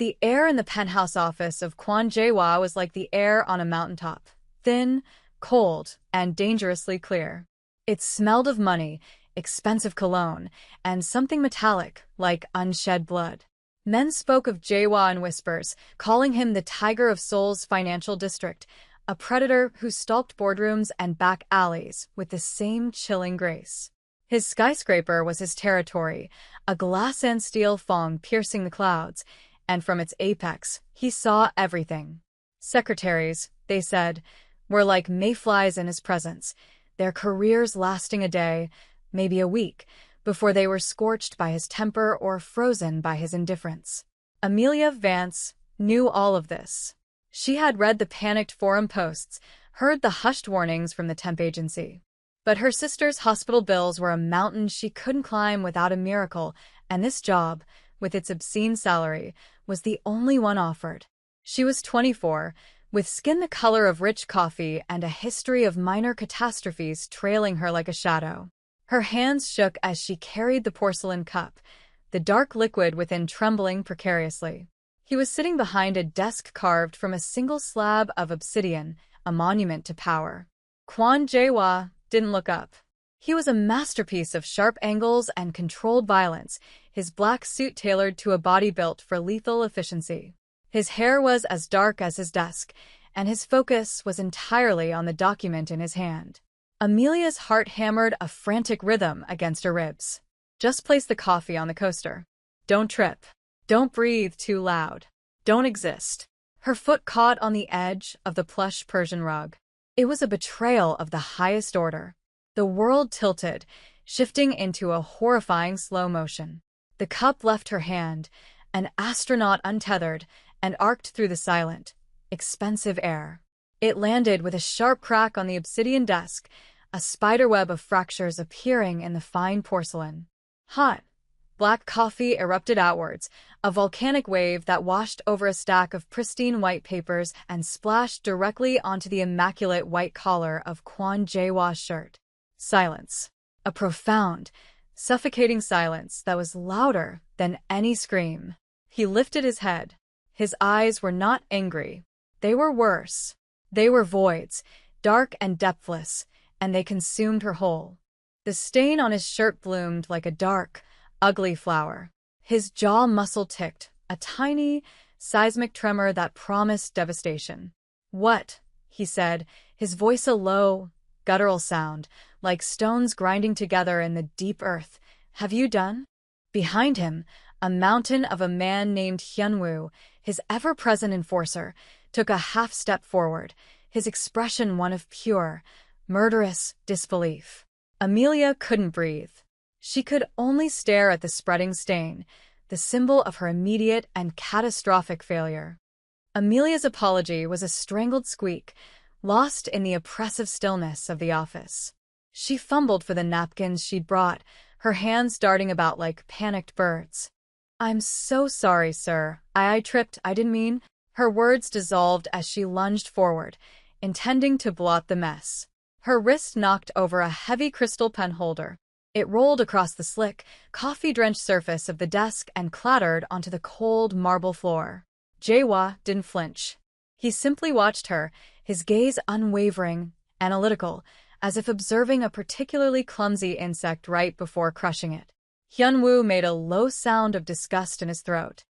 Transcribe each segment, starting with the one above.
The air in the penthouse office of Kwon Jae-hwa was like the air on a mountaintop, thin, cold, and dangerously clear. It smelled of money, expensive cologne, and something metallic, like unshed blood. Men spoke of Jae-hwa in whispers, calling him the Tiger of Seoul's financial district, a predator who stalked boardrooms and back alleys with the same chilling grace. His skyscraper was his territory, a glass and steel thong piercing the clouds, and from its apex, he saw everything. Secretaries, they said, were like mayflies in his presence, their careers lasting a day, maybe a week, before they were scorched by his temper or frozen by his indifference. Amelia Vance knew all of this. She had read the panicked forum posts, heard the hushed warnings from the temp agency. But her sister's hospital bills were a mountain she couldn't climb without a miracle, and this job, with its obscene salary, was the only one offered. She was 24, with skin the color of rich coffee and a history of minor catastrophes trailing her like a shadow. Her hands shook as she carried the porcelain cup, the dark liquid within trembling precariously. He was sitting behind a desk carved from a single slab of obsidian, a monument to power. Kwon Jae-hwa didn't look up. He was a masterpiece of sharp angles and controlled violence, his black suit tailored to a body built for lethal efficiency. His hair was as dark as his desk, and his focus was entirely on the document in his hand. Amelia's heart hammered a frantic rhythm against her ribs. Just place the coffee on the coaster. Don't trip. Don't breathe too loud. Don't exist. Her foot caught on the edge of the plush Persian rug. It was a betrayal of the highest order. The world tilted, shifting into a horrifying slow motion. The cup left her hand, an astronaut untethered, and arced through the silent, expensive air. It landed with a sharp crack on the obsidian desk, a spiderweb of fractures appearing in the fine porcelain. Hot, black coffee erupted outwards, a volcanic wave that washed over a stack of pristine white papers and splashed directly onto the immaculate white collar of Kwon Jae-hwa's shirt. Silence. A profound, suffocating silence that was louder than any scream. He lifted his head. His eyes were not angry. They were worse. They were voids, dark and depthless, and they consumed her whole. The stain on his shirt bloomed like a dark, ugly flower. His jaw muscle ticked, a tiny, seismic tremor that promised devastation. "What?" he said, his voice a low, guttural sound, like stones grinding together in the deep earth. "Have you done?" Behind him, a mountain of a man named Hyunwoo, his ever-present enforcer, took a half-step forward, his expression one of pure, murderous disbelief. Amelia couldn't breathe. She could only stare at the spreading stain, the symbol of her immediate and catastrophic failure. Amelia's apology was a strangled squeak, lost in the oppressive stillness of the office. She fumbled for the napkins she'd brought, her hands darting about like panicked birds. "I'm so sorry, sir. I tripped. I didn't mean—" Her words dissolved as she lunged forward, intending to blot the mess. Her wrist knocked over a heavy crystal pen holder. It rolled across the slick, coffee-drenched surface of the desk and clattered onto the cold marble floor. Jae-hwa didn't flinch. He simply watched her, his gaze unwavering, analytical, as if observing a particularly clumsy insect right before crushing it. Hyunwoo made a low sound of disgust in his throat.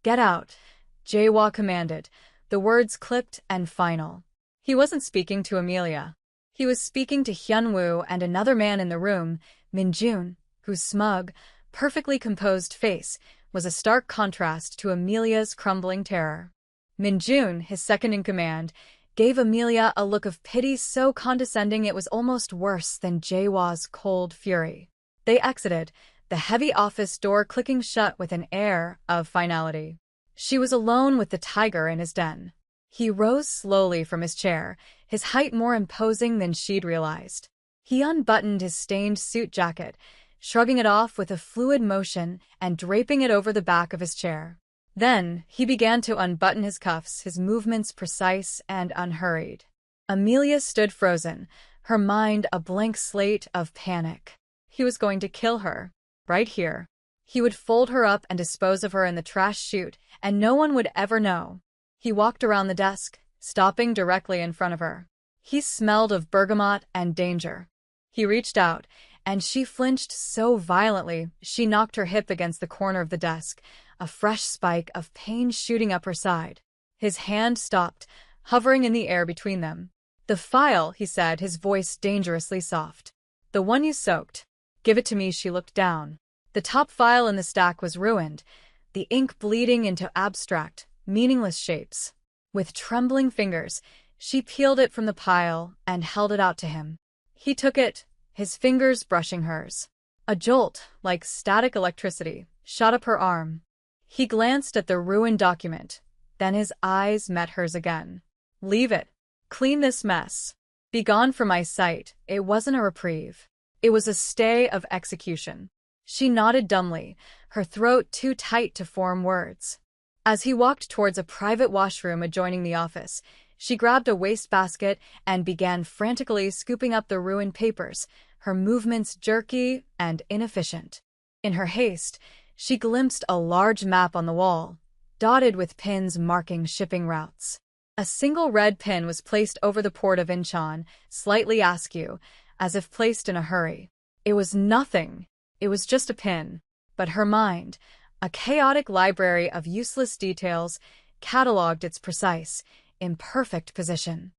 "Get out," Jae-hwa commanded, the words clipped and final. He wasn't speaking to Amelia. He was speaking to Hyunwoo and another man in the room, Min-jun, whose smug, perfectly composed face was a stark contrast to Amelia's crumbling terror. Min-jun, his second-in-command, gave Amelia a look of pity so condescending it was almost worse than Jae-hwa's cold fury. They exited, the heavy office door clicking shut with an air of finality. She was alone with the tiger in his den. He rose slowly from his chair, his height more imposing than she'd realized. He unbuttoned his stained suit jacket, shrugging it off with a fluid motion and draping it over the back of his chair. Then he began to unbutton his cuffs, his movements precise and unhurried. Amelia stood frozen, her mind a blank slate of panic. He was going to kill her, right here. He would fold her up and dispose of her in the trash chute, and no one would ever know. He walked around the desk, stopping directly in front of her. He smelled of bergamot and danger. He reached out, and she flinched so violently she knocked her hip against the corner of the desk, a fresh spike of pain shooting up her side. His hand stopped, hovering in the air between them. "The file," he said, his voice dangerously soft. "The one you soaked. Give it to me." She looked down. The top file in the stack was ruined, the ink bleeding into abstract, meaningless shapes. With trembling fingers, she peeled it from the pile and held it out to him. He took it, his fingers brushing hers. A jolt, like static electricity, shot up her arm. He glanced at the ruined document, then his eyes met hers again. "Leave it. Clean this mess. Be gone from my sight." It wasn't a reprieve. It was a stay of execution. She nodded dumbly, her throat too tight to form words. As he walked towards a private washroom adjoining the office, she grabbed a wastebasket and began frantically scooping up the ruined papers, her movements jerky and inefficient. In her haste, she glimpsed a large map on the wall, dotted with pins marking shipping routes. A single red pin was placed over the port of Incheon, slightly askew, as if placed in a hurry. It was nothing. It was just a pin. But her mind, a chaotic library of useless details, catalogued its precise, imperfect position.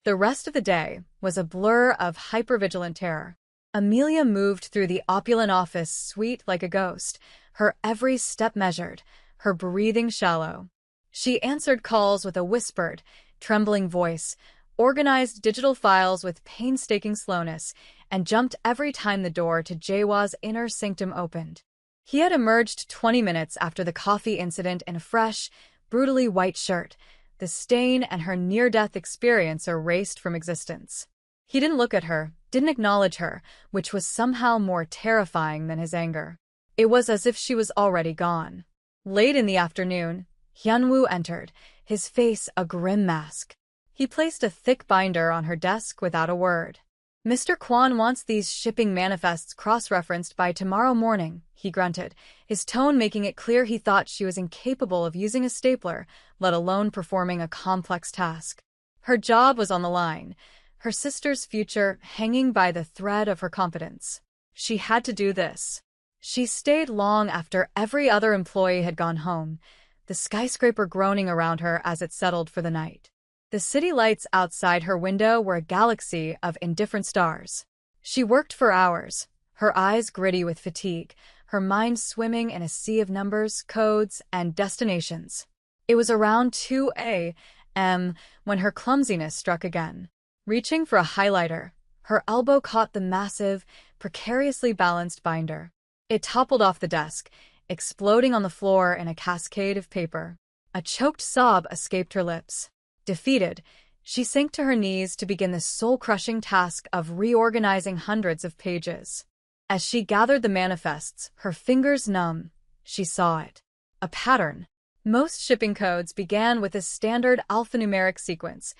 The rest of the day was a blur of hypervigilant terror. Amelia moved through the opulent office suite like a ghost, her every step measured, her breathing shallow. She answered calls with a whispered, trembling voice, organized digital files with painstaking slowness, and jumped every time the door to Jaewa's inner sanctum opened. He had emerged 20 minutes after the coffee incident in a fresh, brutally white shirt, the stain and her near-death experience erased from existence. He didn't look at her, didn't acknowledge her, which was somehow more terrifying than his anger. It was as if she was already gone. Late in the afternoon, Hyunwoo entered, his face a grim mask. He placed a thick binder on her desk without a word. "Mr. Kwon wants these shipping manifests cross-referenced by tomorrow morning," he grunted, his tone making it clear he thought she was incapable of using a stapler, let alone performing a complex task. Her job was on the line, her sister's future hanging by the thread of her competence. She had to do this. She stayed long after every other employee had gone home, the skyscraper groaning around her as it settled for the night. The city lights outside her window were a galaxy of indifferent stars. She worked for hours, her eyes gritty with fatigue, her mind swimming in a sea of numbers, codes, and destinations. It was around 2 a.m. when her clumsiness struck again. Reaching for a highlighter, her elbow caught the massive, precariously balanced binder. It toppled off the desk, exploding on the floor in a cascade of paper. A choked sob escaped her lips. Defeated, she sank to her knees to begin the soul-crushing task of reorganizing hundreds of pages. As she gathered the manifests, her fingers numb, she saw it. A pattern. Most shipping codes began with a standard alphanumeric sequence,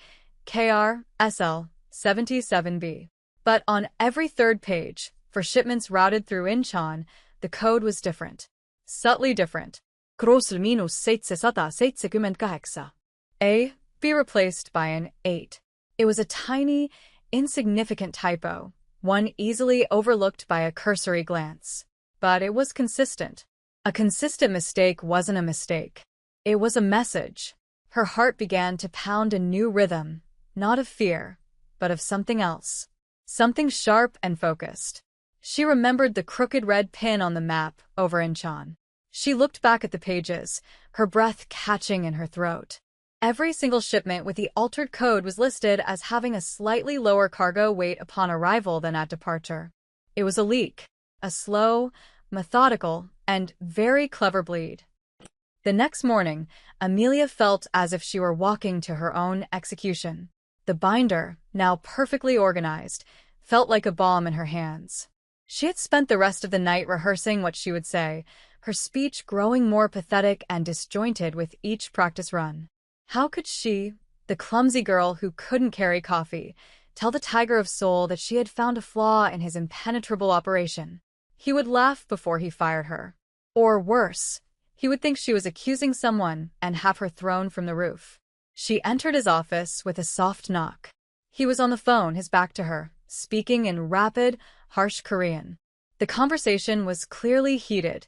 KR/SL 77B. But on every third page, for shipments routed through Incheon, the code was different. Subtly different. A be replaced by an 8. It was a tiny, insignificant typo, one easily overlooked by a cursory glance. But it was consistent. A consistent mistake wasn't a mistake. It was a message. Her heart began to pound a new rhythm, not of fear, but of something else. Something sharp and focused. She remembered the crooked red pin on the map over Incheon. She looked back at the pages, her breath catching in her throat. Every single shipment with the altered code was listed as having a slightly lower cargo weight upon arrival than at departure. It was a leak, a slow, methodical, and very clever bleed. The next morning, Amelia felt as if she were walking to her own execution. The binder, now perfectly organized, felt like a bomb in her hands. She had spent the rest of the night rehearsing what she would say, her speech growing more pathetic and disjointed with each practice run. How could she, the clumsy girl who couldn't carry coffee, tell the tiger of soul that she had found a flaw in his impenetrable operation? He would laugh before he fired her. Or worse, he would think she was accusing someone and have her thrown from the roof. She entered his office with a soft knock. He was on the phone, his back to her, speaking in rapid, harsh Korean. The conversation was clearly heated.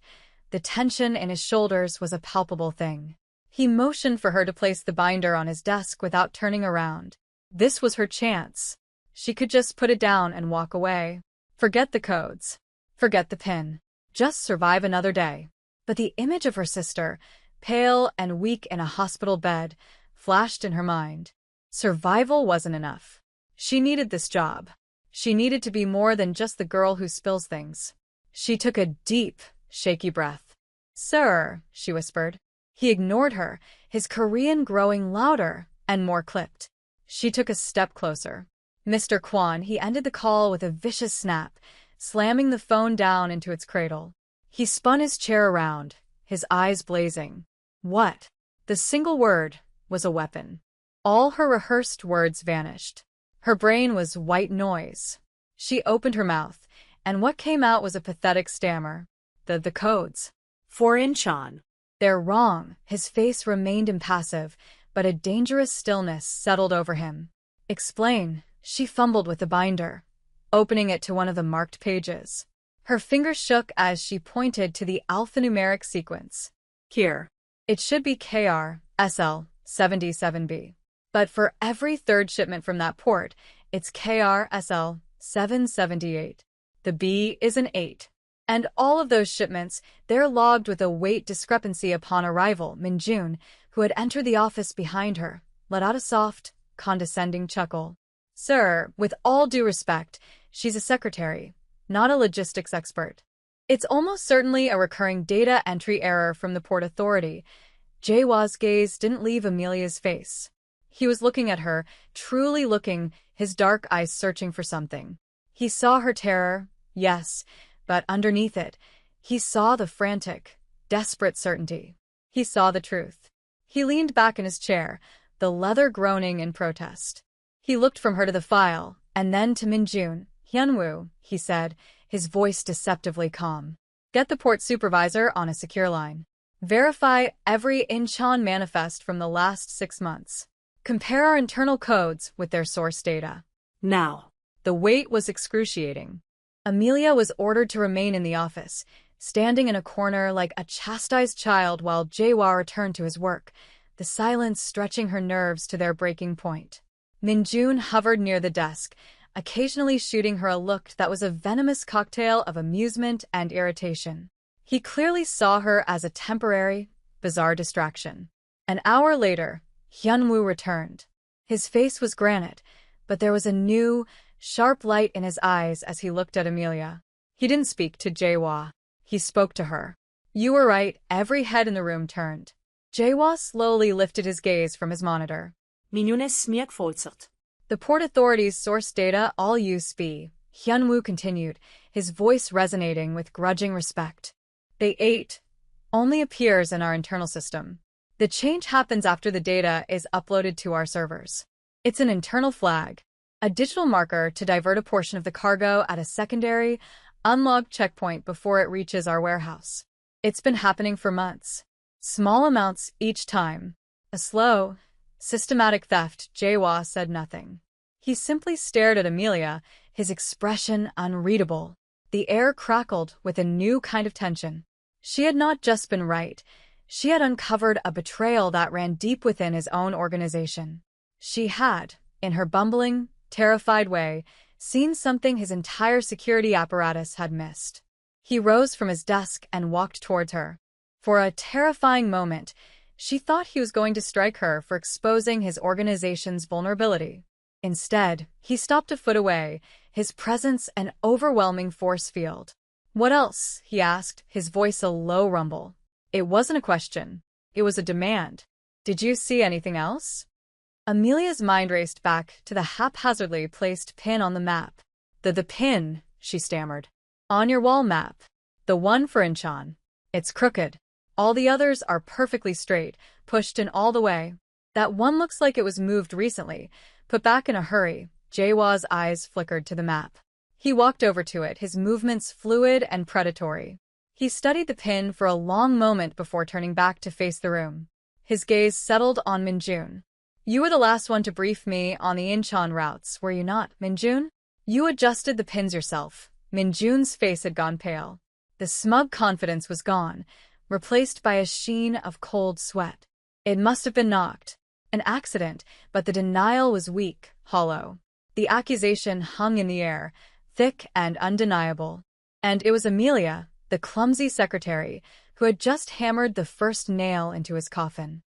The tension in his shoulders was a palpable thing. He motioned for her to place the binder on his desk without turning around. This was her chance. She could just put it down and walk away. Forget the codes. Forget the pin. Just survive another day. But the image of her sister, pale and weak in a hospital bed, flashed in her mind. Survival wasn't enough. She needed this job. She needed to be more than just the girl who spills things. She took a deep, shaky breath. "Sir," she whispered. He ignored her, his Korean growing louder and more clipped. She took a step closer. "Mr. Kwon," he ended the call with a vicious snap, slamming the phone down into its cradle. He spun his chair around, his eyes blazing. What? The single word was a weapon. All her rehearsed words vanished. Her brain was white noise. She opened her mouth, and what came out was a pathetic stammer. The codes. For Incheon. They're wrong. His face remained impassive, but a dangerous stillness settled over him. Explain. She fumbled with the binder, opening it to one of the marked pages. Her fingers shook as she pointed to the alphanumeric sequence. Here. It should be KR-SL 77B. But for every third shipment from that port, it's KR-SL 778. The B is an 8. And all of those shipments, they're logged with a weight discrepancy upon arrival. Minjun, who had entered the office behind her, let out a soft, condescending chuckle. "Sir, with all due respect, she's a secretary, not a logistics expert." It's almost certainly a recurring data entry error from the Port Authority. Jaewa's gaze didn't leave Amelia's face. He was looking at her, truly looking, his dark eyes searching for something. He saw her terror, yes, but underneath it, he saw the frantic, desperate certainty. He saw the truth. He leaned back in his chair, the leather groaning in protest. He looked from her to the file, and then to Minjun. "Hyunwoo," he said, his voice deceptively calm. "Get the port supervisor on a secure line. Verify every Incheon manifest from the last 6 months. Compare our internal codes with their source data." Now. The wait was excruciating. Amelia was ordered to remain in the office, standing in a corner like a chastised child while Jaewa returned to his work, the silence stretching her nerves to their breaking point. Minjun hovered near the desk, occasionally shooting her a look that was a venomous cocktail of amusement and irritation. He clearly saw her as a temporary, bizarre distraction. An hour later, Hyunwoo returned. His face was granite, but there was a new, sharp light in his eyes as he looked at Amelia. He didn't speak to Jaewa. He spoke to her. "You were right," every head in the room turned. Jaewa slowly lifted his gaze from his monitor. Minun's smiak fortsatt. "The Port Authority's source data all use B," Hyunwoo continued, his voice resonating with grudging respect. "The 8 only appears in our internal system. The change happens after the data is uploaded to our servers. It's an internal flag, a digital marker to divert a portion of the cargo at a secondary, unlogged checkpoint before it reaches our warehouse. It's been happening for months. Small amounts each time. A slow, systematic theft." Jaewa said nothing. He simply stared at Amelia, his expression unreadable. The air crackled with a new kind of tension. She had not just been right. She had uncovered a betrayal that ran deep within his own organization. She had, in her bumbling, terrified way, seen something his entire security apparatus had missed. He rose from his desk and walked towards her. For a terrifying moment, she thought he was going to strike her for exposing his organization's vulnerability. Instead, he stopped a foot away, his presence an overwhelming force field. "What else?" he asked, his voice a low rumble. It wasn't a question. It was a demand. "Did you see anything else?" Amelia's mind raced back to the haphazardly placed pin on the map. The pin," she stammered. "On your wall map. The one for Incheon. It's crooked. All the others are perfectly straight, pushed in all the way. That one looks like it was moved recently, put back in a hurry." Jaewa's eyes flickered to the map. He walked over to it, his movements fluid and predatory. He studied the pin for a long moment before turning back to face the room. His gaze settled on Minjun. You were the last one to brief me on the Incheon routes, were you not, Minjun? You adjusted the pins yourself. Minjun's face had gone pale. The smug confidence was gone, replaced by a sheen of cold sweat. It must have been knocked. An accident, but the denial was weak, hollow. The accusation hung in the air, thick and undeniable. And it was Amelia, the clumsy secretary, who had just hammered the first nail into his coffin.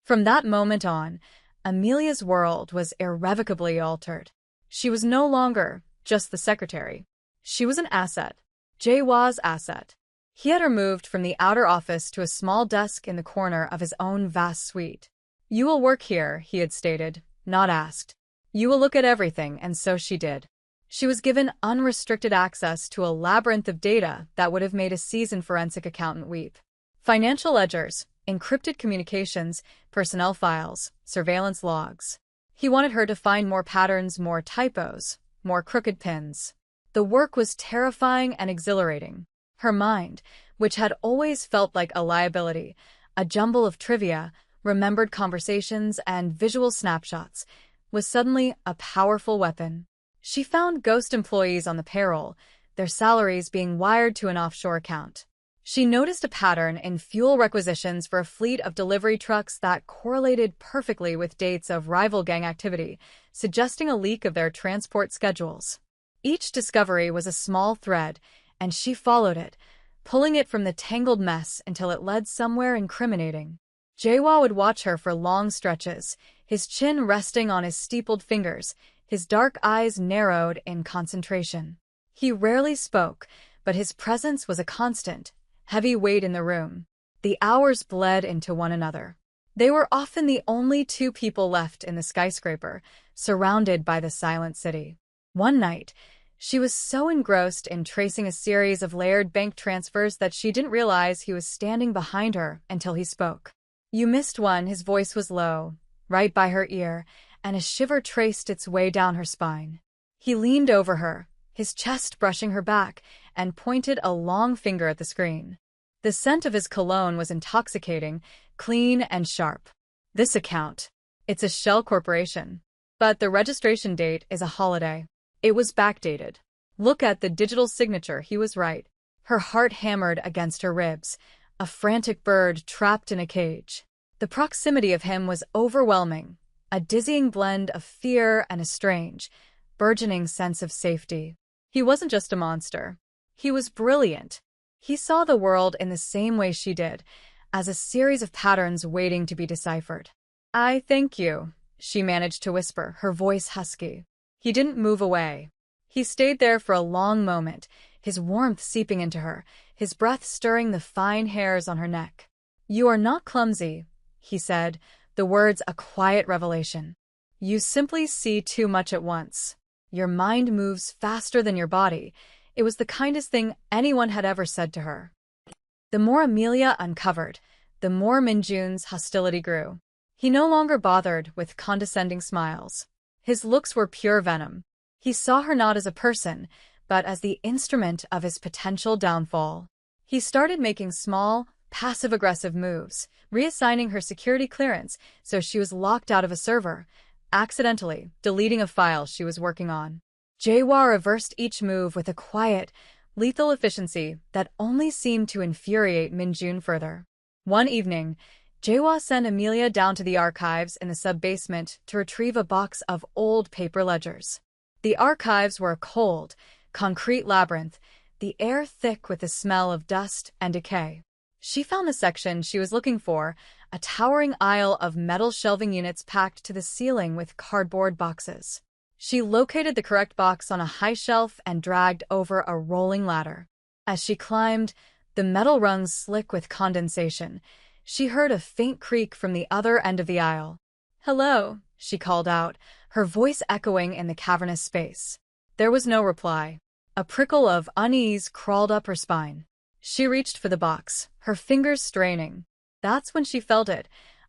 From that moment on, Amelia's world was irrevocably altered. She was no longer just the secretary. She was an asset. Jaewa's asset. He had her moved from the outer office to a small desk in the corner of his own vast suite. You will work here, he had stated, not asked. You will look at everything, and so she did. She was given unrestricted access to a labyrinth of data that would have made a seasoned forensic accountant weep. Financial ledgers, encrypted communications, personnel files, surveillance logs. He wanted her to find more patterns, more typos, more crooked pins. The work was terrifying and exhilarating. Her mind, which had always felt like a liability, a jumble of trivia, remembered conversations, and visual snapshots, was suddenly a powerful weapon. She found ghost employees on the payroll, their salaries being wired to an offshore account. She noticed a pattern in fuel requisitions for a fleet of delivery trucks that correlated perfectly with dates of rival gang activity, suggesting a leak of their transport schedules. Each discovery was a small thread, and she followed it, pulling it from the tangled mess until it led somewhere incriminating. Jaewa would watch her for long stretches, his chin resting on his steepled fingers, his dark eyes narrowed in concentration. He rarely spoke, but his presence was a constant, heavy weight in the room. The hours bled into one another. They were often the only two people left in the skyscraper, surrounded by the silent city. One night, she was so engrossed in tracing a series of layered bank transfers that she didn't realize he was standing behind her until he spoke. You missed one, his voice was low, right by her ear, and a shiver traced its way down her spine. He leaned over her, his chest brushing her back, and pointed a long finger at the screen. The scent of his cologne was intoxicating, clean and sharp. This account. It's a shell corporation. But the registration date is a holiday. It was backdated. Look at the digital signature, he was right. Her heart hammered against her ribs, a frantic bird trapped in a cage. The proximity of him was overwhelming, a dizzying blend of fear and a strange, burgeoning sense of safety. He wasn't just a monster. He was brilliant. He saw the world in the same way she did, as a series of patterns waiting to be deciphered. I thank you, she managed to whisper, her voice husky. He didn't move away. He stayed there for a long moment, his warmth seeping into her, his breath stirring the fine hairs on her neck. You are not clumsy, he said, the words a quiet revelation. You simply see too much at once. Your mind moves faster than your body. It was the kindest thing anyone had ever said to her. The more Amelia uncovered, the more Minjun's hostility grew. He no longer bothered with condescending smiles. His looks were pure venom. He saw her not as a person, but as the instrument of his potential downfall. He started making small, passive-aggressive moves, reassigning her security clearance so she was locked out of a server, accidentally deleting a file she was working on. Jaewa reversed each move with a quiet, lethal efficiency that only seemed to infuriate Minjun further. One evening, Jaewa sent Amelia down to the archives in the sub-basement to retrieve a box of old paper ledgers. The archives were a cold, concrete labyrinth, the air thick with the smell of dust and decay. She found the section she was looking for, a towering aisle of metal shelving units packed to the ceiling with cardboard boxes. She located the correct box on a high shelf and dragged over a rolling ladder. As she climbed, the metal rungs slick with condensation, she heard a faint creak from the other end of the aisle. Hello, she called out, her voice echoing in the cavernous space. There was no reply. A prickle of unease crawled up her spine. She reached for the box, her fingers straining. That's when she felt it,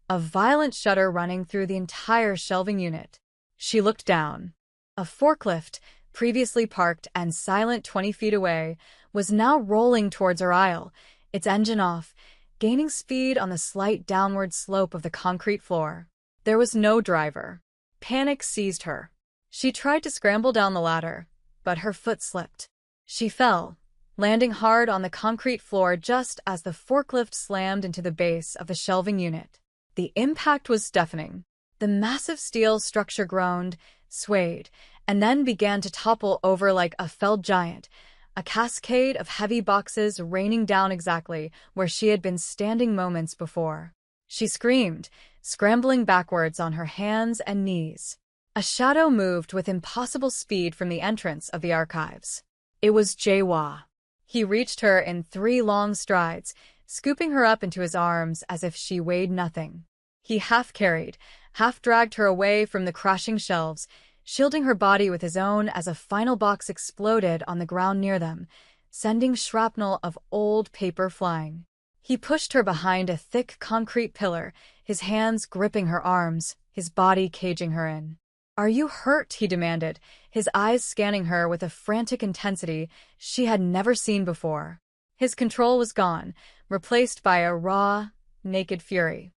a violent shudder running through the entire shelving unit. She looked down. A forklift, previously parked and silent 20 feet away, was now rolling towards her aisle, its engine off, gaining speed on the slight downward slope of the concrete floor. There was no driver. Panic seized her. She tried to scramble down the ladder, but her foot slipped. She fell, landing hard on the concrete floor just as the forklift slammed into the base of the shelving unit. The impact was deafening. The massive steel structure groaned, swayed, and then began to topple over like a felled giant, a cascade of heavy boxes raining down exactly where she had been standing moments before. She screamed, scrambling backwards on her hands and knees. A shadow moved with impossible speed from the entrance of the archives. It was Jae-wha. He reached her in 3 long strides, scooping her up into his arms as if she weighed nothing. He half-carried, half-dragged her away from the crashing shelves, shielding her body with his own as a final box exploded on the ground near them, sending shrapnel of old paper flying. He pushed her behind a thick concrete pillar, his hands gripping her arms, his body caging her in. "Are you hurt?" he demanded, his eyes scanning her with a frantic intensity she had never seen before. His control was gone, replaced by a raw, naked fury.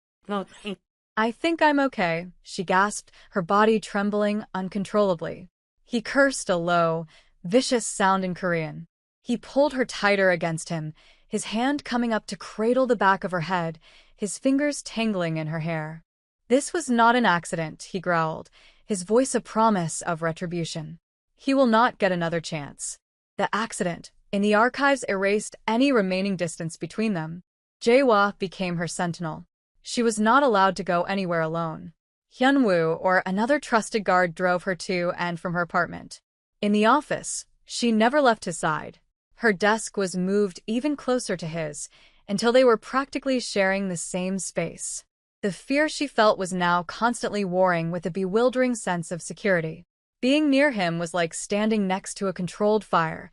"I think I'm okay," she gasped, her body trembling uncontrollably. He cursed a low, vicious sound in Korean. He pulled her tighter against him, his hand coming up to cradle the back of her head, his fingers tangling in her hair. "This was not an accident," he growled, his voice a promise of retribution. "He will not get another chance." The accident in the archives erased any remaining distance between them. Jae-wha became her sentinel. She was not allowed to go anywhere alone. Hyun-woo or another trusted guard drove her to and from her apartment. In the office, she never left his side. Her desk was moved even closer to his, until they were practically sharing the same space. The fear she felt was now constantly warring with a bewildering sense of security. Being near him was like standing next to a controlled fire.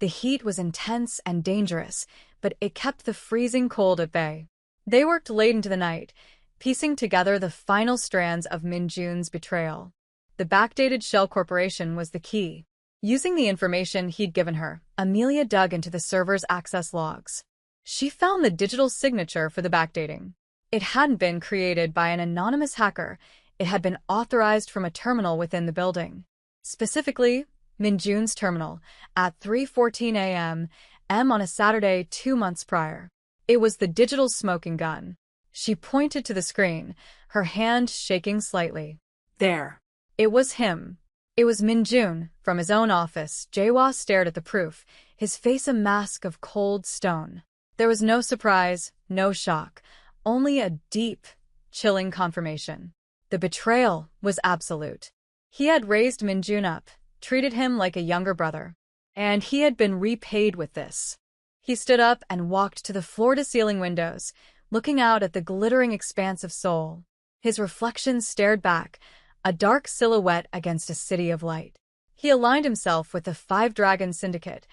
The heat was intense and dangerous, but it kept the freezing cold at bay. They worked late into the night, piecing together the final strands of Min-jun's betrayal. The backdated shell corporation was the key. Using the information he'd given her, Amelia dug into the server's access logs. She found the digital signature for the backdating. It hadn't been created by an anonymous hacker. It had been authorized from a terminal within the building. Specifically, Min-jun's terminal, at 3:14 a.m. on a Saturday 2 months prior. It was the digital smoking gun. She pointed to the screen, her hand shaking slightly. There. It was him. It was Min-jun, from his own office. Jae-wha stared at the proof, his face a mask of cold stone. There was no surprise, no shock, only a deep, chilling confirmation. The betrayal was absolute. He had raised Min-jun up, treated him like a younger brother. And he had been repaid with this. He stood up and walked to the floor-to-ceiling windows, looking out at the glittering expanse of Seoul. His reflection stared back, a dark silhouette against a city of light. He aligned himself with the 5 Dragon Syndicate,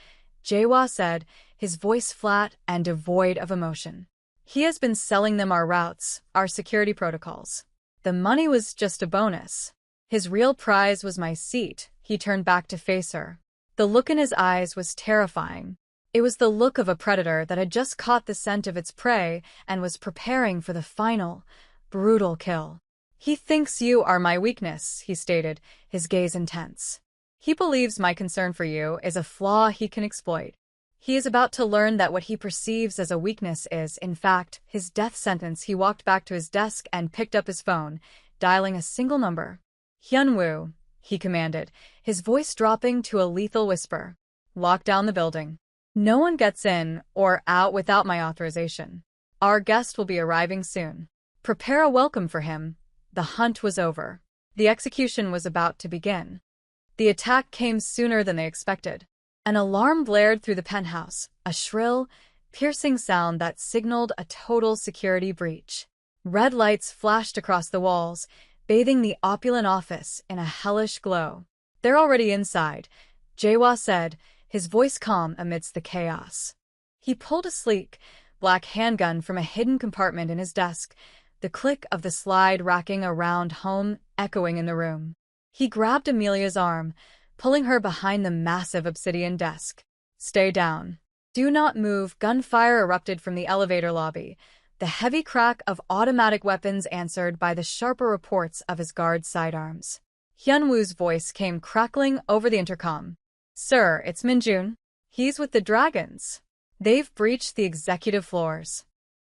Jae-wha said, his voice flat and devoid of emotion. He has been selling them our routes, our security protocols. The money was just a bonus. His real prize was my seat. He turned back to face her. The look in his eyes was terrifying. It was the look of a predator that had just caught the scent of its prey and was preparing for the final, brutal kill. "He thinks you are my weakness," he stated, his gaze intense. "He believes my concern for you is a flaw he can exploit. He is about to learn that what he perceives as a weakness is, in fact, his death sentence." He walked back to his desk and picked up his phone, dialing a single number. "Hyun-woo," he commanded, his voice dropping to a lethal whisper. "Lock down the building. No one gets in or out without my authorization. Our guest will be arriving soon. Prepare a welcome for him." The hunt was over. The execution was about to begin. The attack came sooner than they expected. An alarm blared through the penthouse, a shrill, piercing sound that signaled a total security breach. Red lights flashed across the walls, bathing the opulent office in a hellish glow. "They're already inside," Jae-wha said, his voice calm amidst the chaos. He pulled a sleek, black handgun from a hidden compartment in his desk, the click of the slide racking around home echoing in the room. He grabbed Amelia's arm, pulling her behind the massive obsidian desk. "Stay down. Do not move." Gunfire erupted from the elevator lobby, the heavy crack of automatic weapons answered by the sharper reports of his guard's sidearms. Hyunwoo's voice came crackling over the intercom. "Sir, it's Minjun. He's with the dragons. They've breached the executive floors."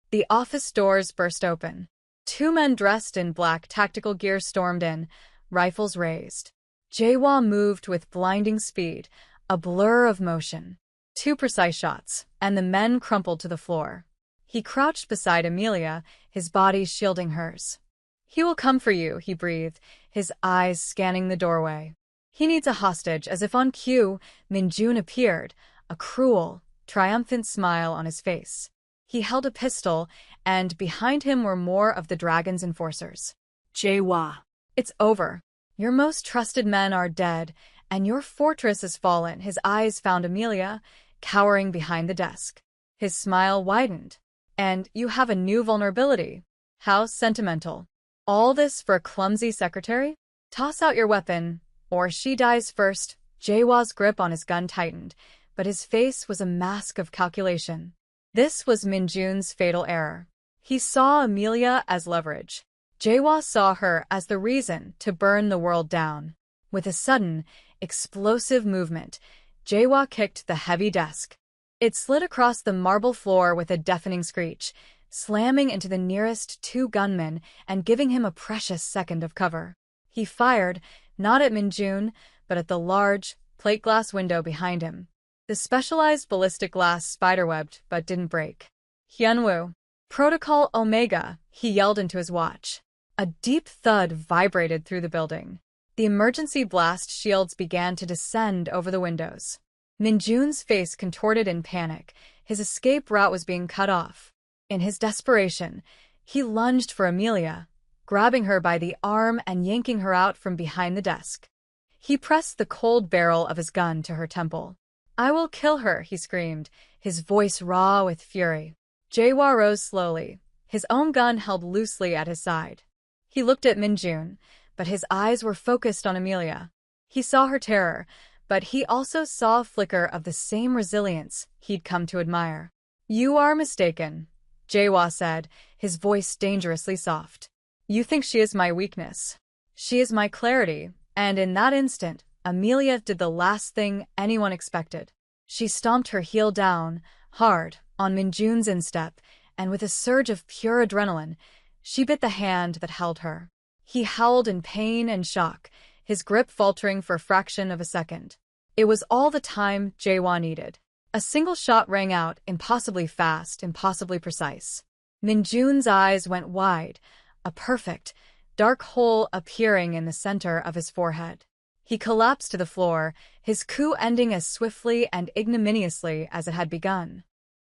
The office doors burst open. Two men dressed in black tactical gear stormed in, rifles raised. Jae-wha moved with blinding speed, a blur of motion. Two precise shots, and the men crumpled to the floor. He crouched beside Amelia, his body shielding hers. "He will come for you," he breathed, his eyes scanning the doorway. "He needs a hostage." As if on cue, Minjun appeared, a cruel, triumphant smile on his face. He held a pistol, and behind him were more of the dragon's enforcers. Jae-wha. "It's over. Your most trusted men are dead, and your fortress has fallen." His eyes found Amelia, cowering behind the desk. His smile widened. "And you have a new vulnerability. How sentimental. All this for a clumsy secretary? Toss out your weapon, or she dies first." Jae-wha's grip on his gun tightened, but his face was a mask of calculation. This was Minjun's fatal error. He saw Amelia as leverage. Jae-wha saw her as the reason to burn the world down. With a sudden, explosive movement, Jae-wha kicked the heavy desk. It slid across the marble floor with a deafening screech, slamming into the nearest two gunmen and giving him a precious second of cover. He fired, not at Minjun, but at the large, plate glass window behind him. The specialized ballistic glass spiderwebbed but didn't break. "Hyunwoo. Protocol Omega," he yelled into his watch. A deep thud vibrated through the building. The emergency blast shields began to descend over the windows. Minjun's face contorted in panic. His escape route was being cut off. In his desperation, he lunged for Amelia, grabbing her by the arm and yanking her out from behind the desk. He pressed the cold barrel of his gun to her temple. "I will kill her," he screamed, his voice raw with fury. Jae-wha rose slowly, his own gun held loosely at his side. He looked at Minjun, but his eyes were focused on Amelia. He saw her terror, but he also saw a flicker of the same resilience he'd come to admire. "You are mistaken," Jae-wha said, his voice dangerously soft. "You think she is my weakness. She is my clarity," and in that instant, Amelia did the last thing anyone expected. She stomped her heel down, hard, on Minjun's instep, and with a surge of pure adrenaline, she bit the hand that held her. He howled in pain and shock, his grip faltering for a fraction of a second. It was all the time Jae-wha needed. A single shot rang out, impossibly fast, impossibly precise. Minjun's eyes went wide, a perfect, dark hole appearing in the center of his forehead. He collapsed to the floor, his coup ending as swiftly and ignominiously as it had begun.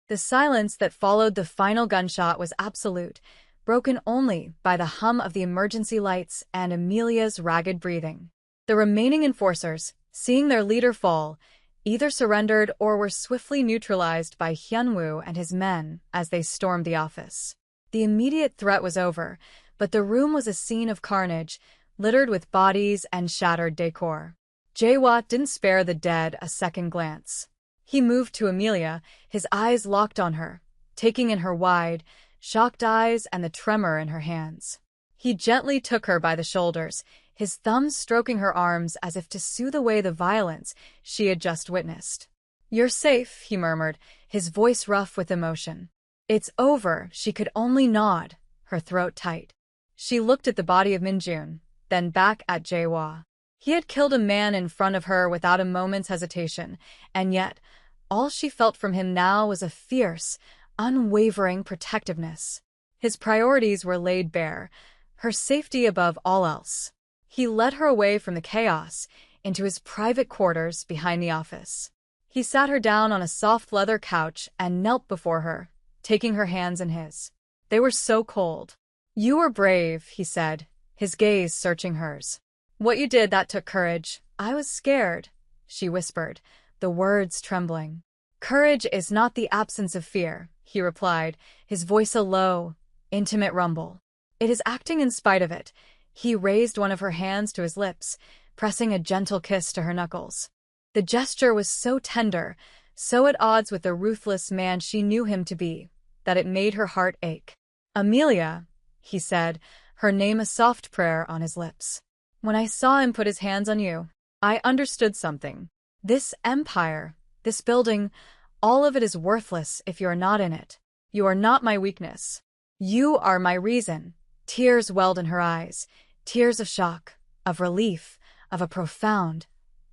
The silence that followed the final gunshot was absolute, broken only by the hum of the emergency lights and Amelia's ragged breathing. The remaining enforcers, seeing their leader fall, either surrendered or were swiftly neutralized by Hyunwoo and his men as they stormed the office. The immediate threat was over, but the room was a scene of carnage, littered with bodies and shattered decor. Jae-wha didn't spare the dead a second glance. He moved to Amelia, his eyes locked on her, taking in her wide, shocked eyes and the tremor in her hands. He gently took her by the shoulders, his thumbs stroking her arms as if to soothe away the violence she had just witnessed. "You're safe," he murmured, his voice rough with emotion. "It's over." She could only nod, her throat tight. She looked at the body of Minjun, then back at Jae-wha. He had killed a man in front of her without a moment's hesitation, and yet, all she felt from him now was a fierce, unwavering protectiveness. His priorities were laid bare, her safety above all else. He led her away from the chaos, into his private quarters behind the office. He sat her down on a soft leather couch and knelt before her, taking her hands in his. They were so cold. "You were brave," he said, his gaze searching hers. "What you did, that took courage." "I was scared," she whispered, the words trembling. "Courage is not the absence of fear," he replied, his voice a low, intimate rumble. "It is acting in spite of it." He raised one of her hands to his lips, pressing a gentle kiss to her knuckles. The gesture was so tender, so at odds with the ruthless man she knew him to be, that it made her heart ache. "Amelia," he said, her name a soft prayer on his lips. "When I saw him put his hands on you, I understood something. This empire, this building, all of it is worthless if you're not in it. You are not my weakness. You are my reason." Tears welled in her eyes, tears of shock, of relief, of a profound,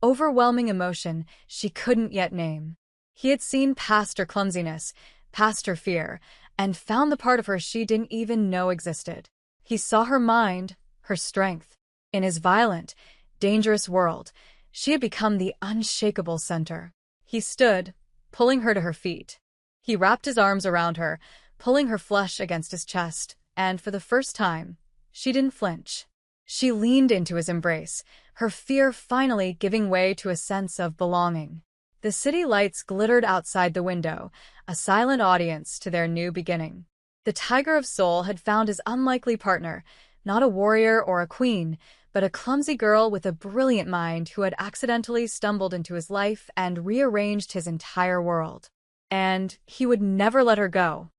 overwhelming emotion she couldn't yet name. He had seen past her clumsiness, past her fear, and found the part of her she didn't even know existed. He saw her mind, her strength. In his violent, dangerous world, she had become the unshakable center. He stood, pulling her to her feet. He wrapped his arms around her, pulling her flush against his chest, and for the first time, she didn't flinch. She leaned into his embrace, her fear finally giving way to a sense of belonging. The city lights glittered outside the window, a silent audience to their new beginning. The Tiger of Soul had found his unlikely partner, not a warrior or a queen, but a clumsy girl with a brilliant mind who had accidentally stumbled into his life and rearranged his entire world. And he would never let her go.